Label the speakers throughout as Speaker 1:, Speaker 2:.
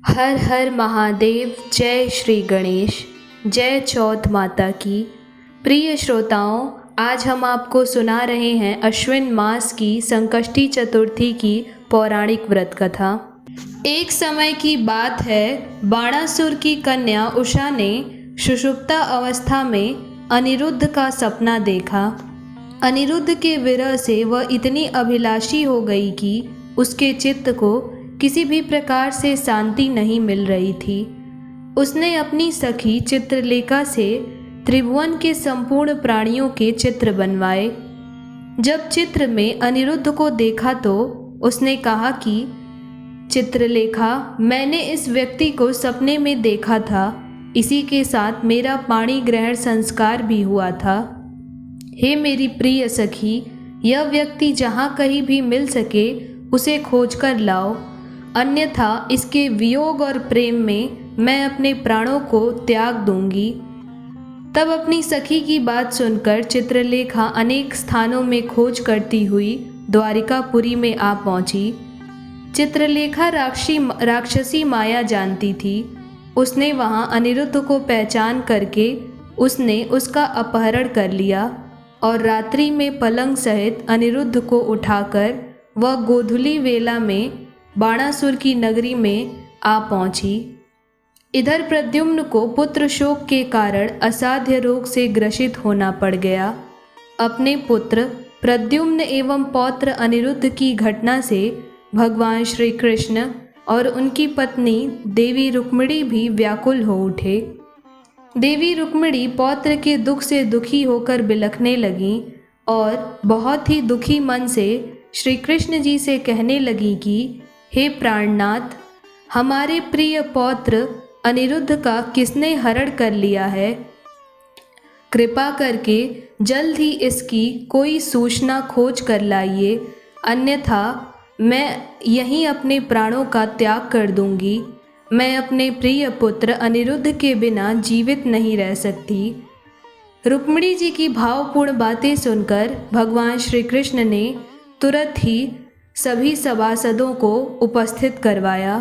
Speaker 1: हर हर महादेव। जय श्री गणेश। जय चौथ माता की। प्रिय श्रोताओं, आज हम आपको सुना रहे हैं अश्विन मास की संकष्टी चतुर्थी की पौराणिक व्रत कथा। एक समय की बात है, बाणासुर की कन्या उषा ने सुषुप्ता अवस्था में अनिरुद्ध का सपना देखा। अनिरुद्ध के विरह से वह इतनी अभिलाषी हो गई कि उसके चित्त को किसी भी प्रकार से शांति नहीं मिल रही थी। उसने अपनी सखी चित्रलेखा से त्रिभुवन के संपूर्ण प्राणियों के चित्र बनवाए। जब चित्र में अनिरुद्ध को देखा तो उसने कहा कि चित्रलेखा, मैंने इस व्यक्ति को सपने में देखा था। इसी के साथ मेरा पाणी ग्रहण संस्कार भी हुआ था। हे मेरी प्रिय सखी, यह व्यक्ति जहाँ कहीं भी मिल सके उसे खोज कर लाओ, अन्यथा इसके वियोग और प्रेम में मैं अपने प्राणों को त्याग दूंगी। तब अपनी सखी की बात सुनकर चित्रलेखा अनेक स्थानों में खोज करती हुई द्वारिकापुरी में आ पहुंची। चित्रलेखा राक्षसी माया जानती थी। उसने वहां अनिरुद्ध को पहचान करके उसने उसका अपहरण कर लिया और रात्रि में पलंग सहित अनिरुद्ध को उठाकर वह गोधूली वेला में बाणासुर की नगरी में आ पहुंची। इधर प्रद्युम्न को पुत्र शोक के कारण असाध्य रोग से ग्रसित होना पड़ गया। अपने पुत्र प्रद्युम्न एवं पौत्र अनिरुद्ध की घटना से भगवान श्री कृष्ण और उनकी पत्नी देवी रुक्मिणी भी व्याकुल हो उठे। देवी रुक्मिणी पौत्र के दुख से दुखी होकर बिलखने लगीं और बहुत ही दुखी मन से श्री कृष्ण जी से कहने लगी कि हे प्राणनाथ, हमारे प्रिय पौत्र अनिरुद्ध का किसने हरण कर लिया है? कृपा करके जल्द ही इसकी कोई सूचना खोज कर लाइए, अन्यथा मैं यहीं अपने प्राणों का त्याग कर दूंगी। मैं अपने प्रिय पुत्र अनिरुद्ध के बिना जीवित नहीं रह सकती। रुक्मिणी जी की भावपूर्ण बातें सुनकर भगवान श्री कृष्ण ने तुरंत ही सभी सभासदों को उपस्थित करवाया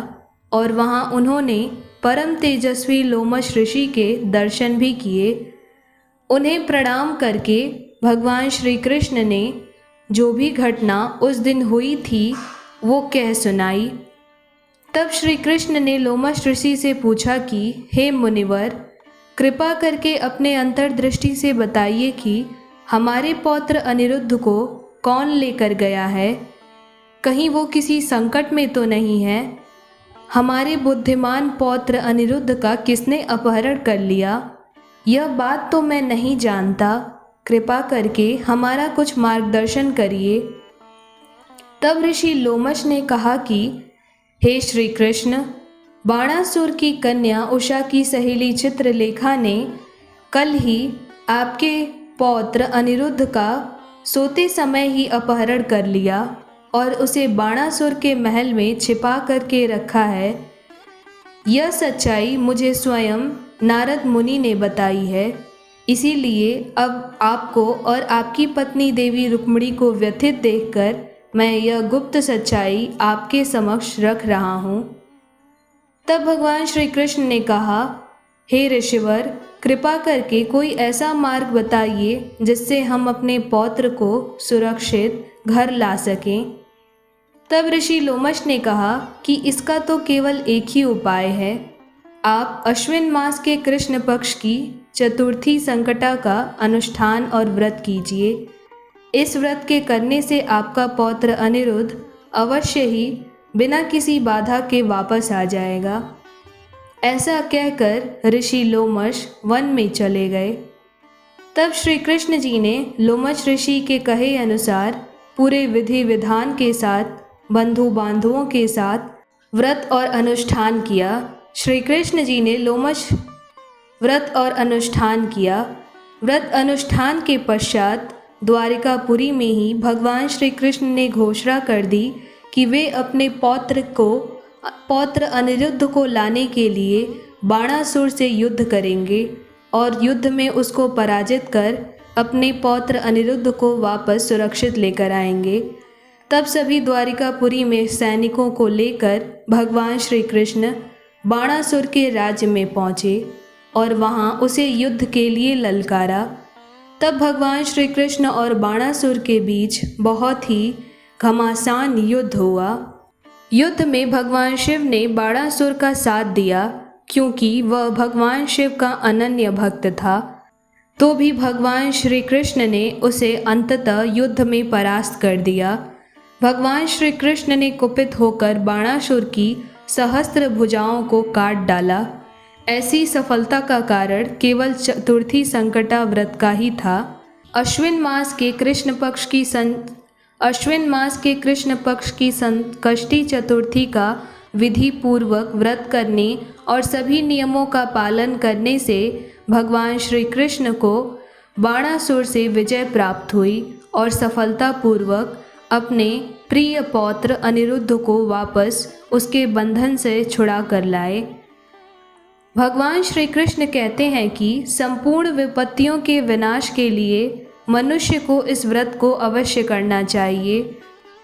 Speaker 1: और वहां उन्होंने परम तेजस्वी लोमश ऋषि के दर्शन भी किए। उन्हें प्रणाम करके भगवान श्री कृष्ण ने जो भी घटना उस दिन हुई थी वो कह सुनाई। तब श्री कृष्ण ने लोमश ऋषि से पूछा कि हे मुनिवर, कृपा करके अपने अंतर्दृष्टि से बताइए कि हमारे पौत्र अनिरुद्ध को कौन लेकर गया है? कहीं वो किसी संकट में तो नहीं है? हमारे बुद्धिमान पौत्र अनिरुद्ध का किसने अपहरण कर लिया? यह बात तो मैं नहीं जानता। कृपा करके हमारा कुछ मार्गदर्शन करिए। तब ऋषि लोमश ने कहा कि हे श्री कृष्ण, बाणासुर की कन्या उषा की सहेली चित्रलेखा ने कल ही आपके पौत्र अनिरुद्ध का सोते समय ही अपहरण कर लिया और उसे बाणासुर के महल में छिपा करके रखा है। यह सच्चाई मुझे स्वयं नारद मुनि ने बताई है। इसीलिए अब आपको और आपकी पत्नी देवी रुक्मिणी को व्यथित देखकर मैं यह गुप्त सच्चाई आपके समक्ष रख रहा हूँ। तब भगवान श्री कृष्ण ने कहा, हे ऋषिवर, कृपा करके कोई ऐसा मार्ग बताइए जिससे हम अपने पौत्र को सुरक्षित घर ला सकें। तब ऋषि लोमश ने कहा कि इसका तो केवल एक ही उपाय है। आप अश्विन मास के कृष्ण पक्ष की चतुर्थी संकटा का अनुष्ठान और व्रत कीजिए। इस व्रत के करने से आपका पौत्र अनिरुद्ध अवश्य ही बिना किसी बाधा के वापस आ जाएगा। ऐसा कहकर ऋषि लोमश वन में चले गए। तब श्री कृष्ण जी ने लोमश ऋषि के कहे अनुसार पूरे विधि विधान के साथ बंधु बांधवों के साथ व्रत और अनुष्ठान किया। श्री कृष्ण जी ने लोमश व्रत और अनुष्ठान किया। व्रत अनुष्ठान के पश्चात द्वारिकापुरी में ही भगवान श्री कृष्ण ने घोषणा कर दी कि वे अपने पौत्र अनिरुद्ध को लाने के लिए बाणासुर से युद्ध करेंगे और युद्ध में उसको पराजित कर अपने पौत्र अनिरुद्ध को वापस सुरक्षित लेकर आएंगे। तब सभी द्वारिकापुरी में सैनिकों को लेकर भगवान श्री कृष्ण बाणासुर के राज्य में पहुँचे और वहाँ उसे युद्ध के लिए ललकारा। तब भगवान श्री कृष्ण और बाणासुर के बीच बहुत ही घमासान युद्ध हुआ। युद्ध में भगवान शिव ने बाणासुर का साथ दिया क्योंकि वह भगवान शिव का अनन्य भक्त था। तो भी भगवान श्री कृष्ण ने उसे अंततः युद्ध में परास्त कर दिया। भगवान श्री कृष्ण ने कुपित होकर बाणासुर की सहस्त्र भुजाओं को काट डाला। ऐसी सफलता का कारण केवल चतुर्थी संकटा व्रत का ही था। अश्विन मास के कृष्ण पक्ष की संकष्टी चतुर्थी का विधि पूर्वक व्रत करने और सभी नियमों का पालन करने से भगवान श्री कृष्ण को बाणासुर से विजय प्राप्त हुई और सफलतापूर्वक अपने प्रिय पौत्र अनिरुद्ध को वापस उसके बंधन से छुड़ा कर लाए। भगवान श्री कृष्ण कहते हैं कि संपूर्ण विपत्तियों के विनाश के लिए मनुष्य को इस व्रत को अवश्य करना चाहिए।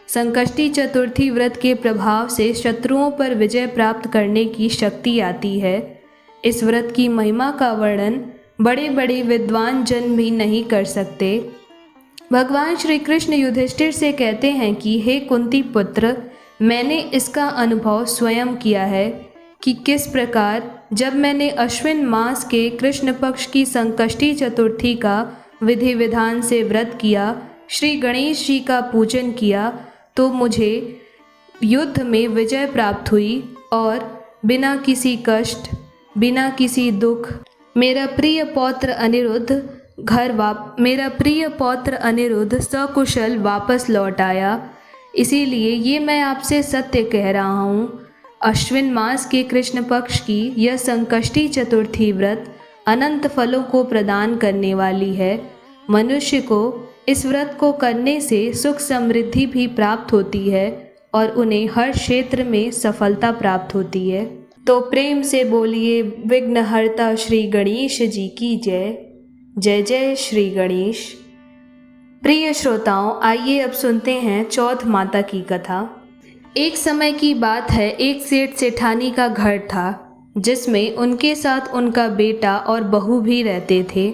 Speaker 1: संकष्टी चतुर्थी व्रत के प्रभाव से शत्रुओं पर विजय प्राप्त करने की शक्ति आती है। इस व्रत की महिमा का वर्णन बड़े बड़े विद्वान जन भी नहीं कर सकते। भगवान श्री कृष्ण युधिष्ठिर से कहते हैं कि हे कुंती पुत्र, मैंने इसका अनुभव स्वयं किया है कि किस प्रकार जब मैंने अश्विन मास के कृष्ण पक्ष की संकष्टी चतुर्थी का विधि विधान से व्रत किया, श्री गणेश जी का पूजन किया, तो मुझे युद्ध में विजय प्राप्त हुई और बिना किसी कष्ट, बिना किसी दुख मेरा प्रिय पौत्र अनिरुद्ध सकुशल वापस लौट आया। इसीलिए ये मैं आपसे सत्य कह रहा हूँ। अश्विन मास के कृष्ण पक्ष की यह संकष्टी चतुर्थी व्रत अनंत फलों को प्रदान करने वाली है। मनुष्य को इस व्रत को करने से सुख समृद्धि भी प्राप्त होती है और उन्हें हर क्षेत्र में सफलता प्राप्त होती है। तो प्रेम से बोलिए विघ्नहर्ता श्री गणेश जी की जय। जय जय श्री गणेश। प्रिय श्रोताओं, आइए अब सुनते हैं चौथ माता की कथा। एक समय की बात है, एक सेठ सेठानी का घर था जिसमें उनके साथ उनका बेटा और बहू भी रहते थे।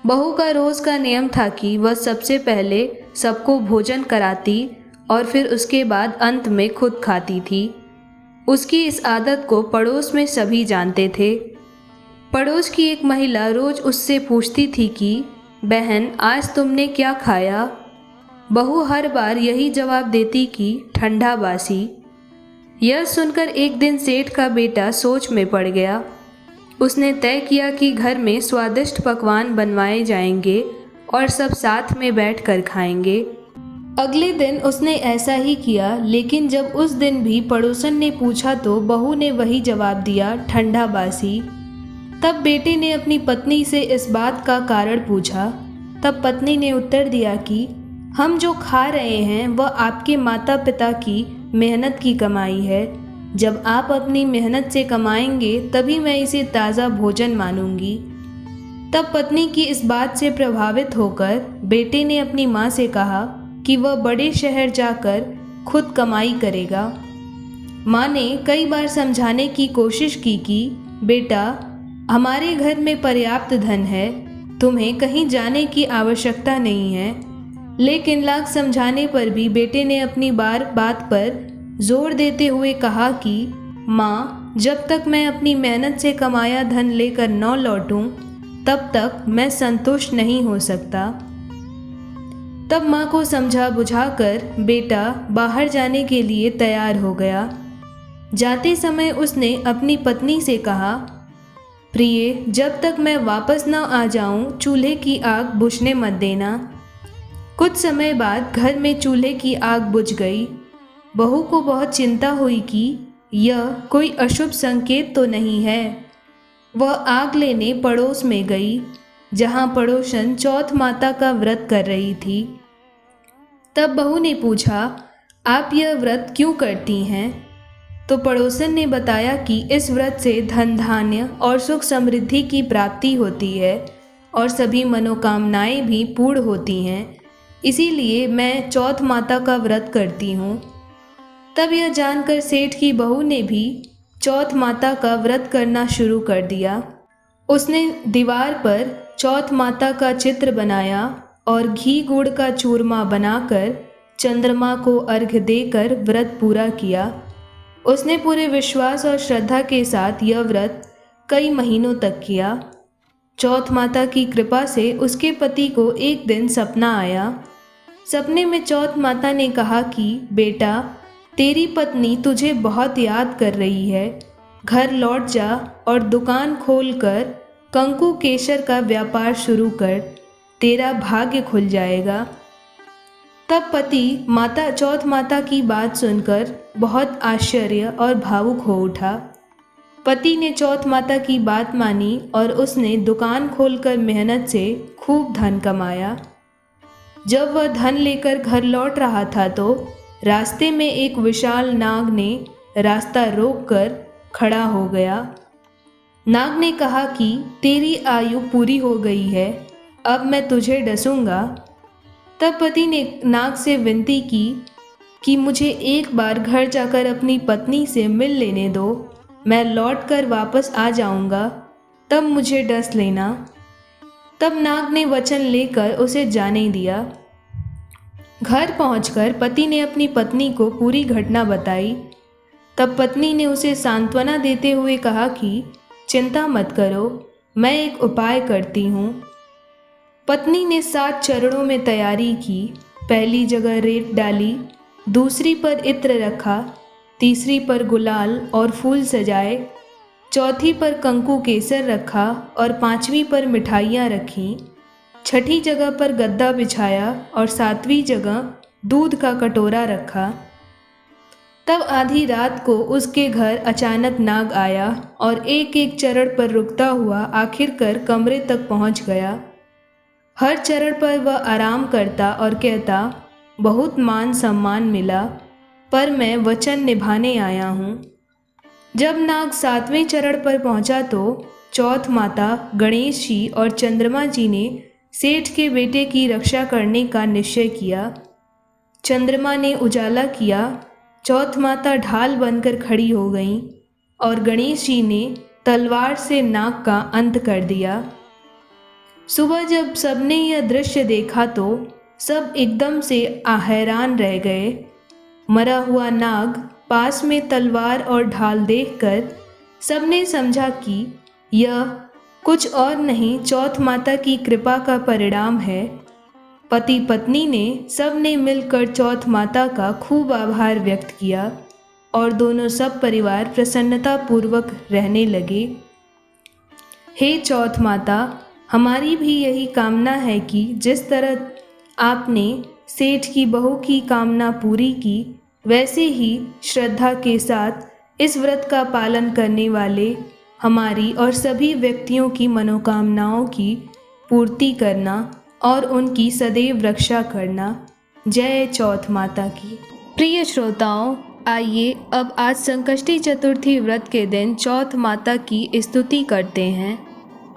Speaker 1: बहू का रोज़ का नियम था कि वह सबसे पहले सबको भोजन कराती और फिर उसके बाद अंत में खुद खाती थी। उसकी इस आदत को पड़ोस में सभी जानते थे। पड़ोस की एक महिला रोज़ उससे पूछती थी कि बहन, आज तुमने क्या खाया? बहू हर बार यही जवाब देती कि ठंडा बासी। यह सुनकर एक दिन सेठ का बेटा सोच में पड़ गया। उसने तय किया कि घर में स्वादिष्ट पकवान बनवाए जाएंगे और सब साथ में बैठकर खाएंगे। अगले दिन उसने ऐसा ही किया, लेकिन जब उस दिन भी पड़ोसन ने पूछा तो बहू ने वही जवाब दिया, ठंडा बासी। तब बेटे ने अपनी पत्नी से इस बात का कारण पूछा। तब पत्नी ने उत्तर दिया कि हम जो खा रहे हैं वह आपके माता पिता की मेहनत की कमाई है। जब आप अपनी मेहनत से कमाएंगे तभी मैं इसे ताज़ा भोजन मानूंगी। तब पत्नी की इस बात से प्रभावित होकर बेटे ने अपनी माँ से कहा कि वह बड़े शहर जाकर खुद कमाई करेगा। माँ ने कई बार समझाने की कोशिश की कि बेटा, हमारे घर में पर्याप्त धन है, तुम्हें कहीं जाने की आवश्यकता नहीं है। लेकिन लाख समझाने पर भी बेटे ने अपनी बात पर जोर देते हुए कहा कि माँ, जब तक मैं अपनी मेहनत से कमाया धन लेकर न लौटूं, तब तक मैं संतुष्ट नहीं हो सकता। तब माँ को समझा बुझाकर बेटा बाहर जाने के लिए तैयार हो गया। जाते समय उसने अपनी पत्नी से कहा, प्रिय, जब तक मैं वापस न आ जाऊं, चूल्हे की आग बुझने मत देना। कुछ समय बाद घर में चूल्हे की आग बुझ गई। बहू को बहुत चिंता हुई कि यह कोई अशुभ संकेत तो नहीं है। वह आग लेने पड़ोस में गई, जहां पड़ोसन चौथ माता का व्रत कर रही थी। तब बहू ने पूछा, आप यह व्रत क्यों करती हैं? तो पड़ोसन ने बताया कि इस व्रत से धन धान्य और सुख समृद्धि की प्राप्ति होती है और सभी मनोकामनाएं भी पूर्ण होती हैं। इसीलिए मैं चौथ माता का व्रत करती हूँ। तब यह जानकर सेठ की बहू ने भी चौथ माता का व्रत करना शुरू कर दिया। उसने दीवार पर चौथ माता का चित्र बनाया और घी गुड़ का चूरमा बनाकर चंद्रमा को अर्घ्य देकर व्रत पूरा किया। उसने पूरे विश्वास और श्रद्धा के साथ यह व्रत कई महीनों तक किया। चौथ माता की कृपा से उसके पति को एक दिन सपना आया। सपने में चौथ माता ने कहा कि बेटा, तेरी पत्नी तुझे बहुत याद कर रही है, घर लौट जा और दुकान खोलकर कंकु केशर का व्यापार शुरू कर, तेरा भाग्य खुल जाएगा। तब पति माता चौथ माता की बात सुनकर बहुत आश्चर्य और भावुक हो उठा। पति ने चौथ माता की बात मानी और उसने दुकान खोलकर मेहनत से खूब धन कमाया। जब वह धन लेकर घर लौट रहा था तो रास्ते में एक विशाल नाग ने रास्ता रोककर खड़ा हो गया। नाग ने कहा कि तेरी आयु पूरी हो गई है, अब मैं तुझे डसूंगा। तब पति ने नाग से विनती की कि मुझे एक बार घर जाकर अपनी पत्नी से मिल लेने दो, मैं लौटकर वापस आ जाऊंगा, तब मुझे डस लेना। तब नाग ने वचन लेकर उसे जाने दिया। घर पहुंचकर पति ने अपनी पत्नी को पूरी घटना बताई। तब पत्नी ने उसे सांत्वना देते हुए कहा कि चिंता मत करो, मैं एक उपाय करती हूँ। पत्नी ने 7 चरणों में तैयारी की। पहली जगह रेत डाली, दूसरी पर इत्र रखा, तीसरी पर गुलाल और फूल सजाए, चौथी पर कंकु केसर रखा और 5वीं पर मिठाइयाँ रखीं। छठी जगह पर गद्दा बिछाया और 7वीं जगह दूध का कटोरा रखा। तब आधी रात को उसके घर अचानक नाग आया और एक एक चरण पर रुकता हुआ आखिरकार कमरे तक पहुंच गया। हर चरण पर वह आराम करता और कहता, बहुत मान सम्मान मिला, पर मैं वचन निभाने आया हूँ। जब नाग 7वें चरण पर पहुंचा तो चौथ माता, गणेश जी और चंद्रमा जी ने सेठ के बेटे की रक्षा करने का निश्चय किया। चंद्रमा ने उजाला किया, चौथ माता ढाल बनकर खड़ी हो गईं और गणेश जी ने तलवार से नाग का अंत कर दिया। सुबह जब सबने यह दृश्य देखा तो सब एकदम से हैरान रह गए। मरा हुआ नाग पास में तलवार और ढाल देखकर सबने समझा कि यह कुछ और नहीं, चौथ माता की कृपा का परिणाम है। पति पत्नी ने सबने मिलकर चौथ माता का खूब आभार व्यक्त किया और दोनों सब परिवार प्रसन्नता पूर्वक रहने लगे। हे चौथ माता, हमारी भी यही कामना है कि जिस तरह आपने सेठ की बहू की कामना पूरी की, वैसे ही श्रद्धा के साथ इस व्रत का पालन करने वाले हमारी और सभी व्यक्तियों की मनोकामनाओं की पूर्ति करना और उनकी सदैव रक्षा करना। जय चौथ माता की। प्रिय श्रोताओं, आइए अब आज संकष्टी चतुर्थी व्रत के दिन चौथ माता की स्तुति करते हैं।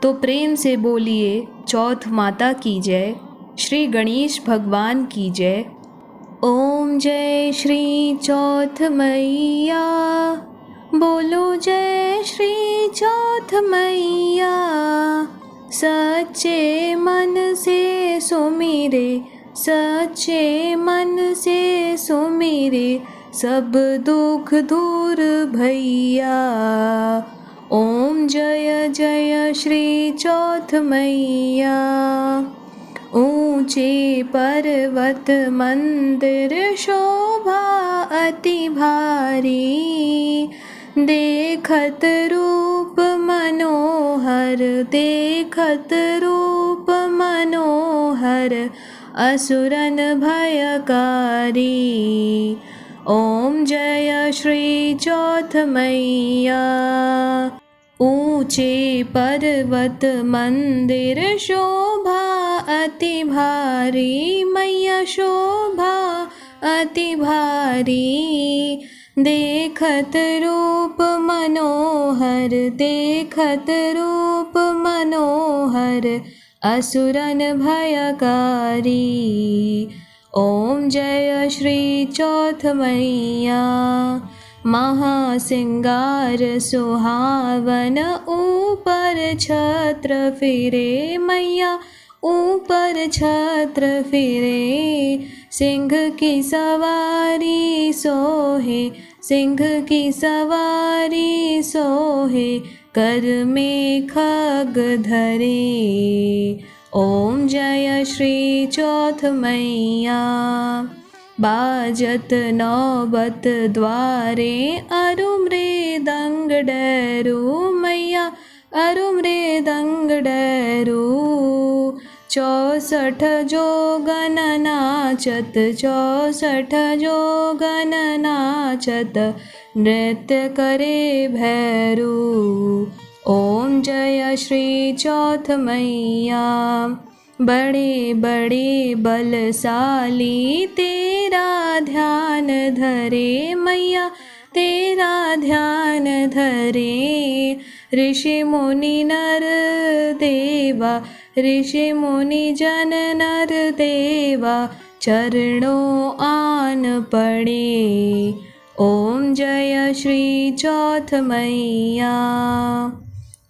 Speaker 1: तो प्रेम से बोलिए, चौथ माता की जय, श्री गणेश भगवान की जय। ओम जय श्री चौथ मैया, बोलो जय श्री चौथ मैया। सच्चे मन से सुमिरे, सच्चे मन से सुमिरे, सब दुख दूर भैया। ओम जय जय श्री चौथ मैया। ऊंचे पर्वत मंदिर शोभा अति भारी, देखत रूप मनोहर, देखत रूप मनोहर, असुरन भयकारी। ओम जय श्री चौथ मैया। ऊंचे पर्वत मंदिर शोभा अति भारी, मैया शोभा अति भारी। देखत रूप मनोहर, देखत रूप मनोहर, असुरन भयकारी। ओम जय श्री चौथ मैया। महासिंगार सुहावन, ऊपर छत्र फिरे मैया, ऊपर छत्र फिरे। सिंह की सवारी सोहे, सिंह की सवारी सोहे, कर में खग धरे। ओम जय श्री चौथ मैया। बाजत नौबत द्वारे, अरु मृदंग डरू मैया, अरु मृदंग डरू। 64 जोगन नाचत, 64 जोगन नाचत, नृत्य करे भैरू। ओम जय श्री चौथ मैया। बड़े बड़े बलशाली तेरा ध्यान धरे मैया, तेरा ध्यान धरे। ऋषि मुनि नर देवा, ऋषि मुनि जन नर देवा, चरणों आन पड़े। ओम जय श्री चौथ मैया।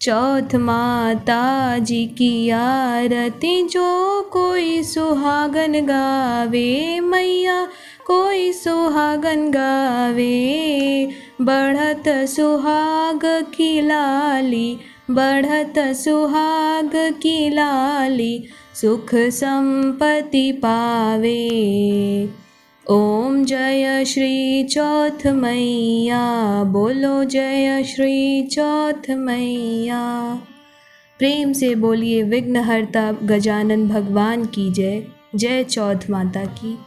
Speaker 1: चौथ माता जी की आरती जो कोई सुहागन गावे मैया, कोई सुहागन गावे। बढ़त सुहाग की लाली, बढ़त सुहाग की लाली, सुख संपत्ति पावे। ओम जय श्री चौथ मैया। बोलो जय श्री चौथ मैया। प्रेम से बोलिए विघ्नहर्ता गजानन भगवान की जय। जय चौथ माता की।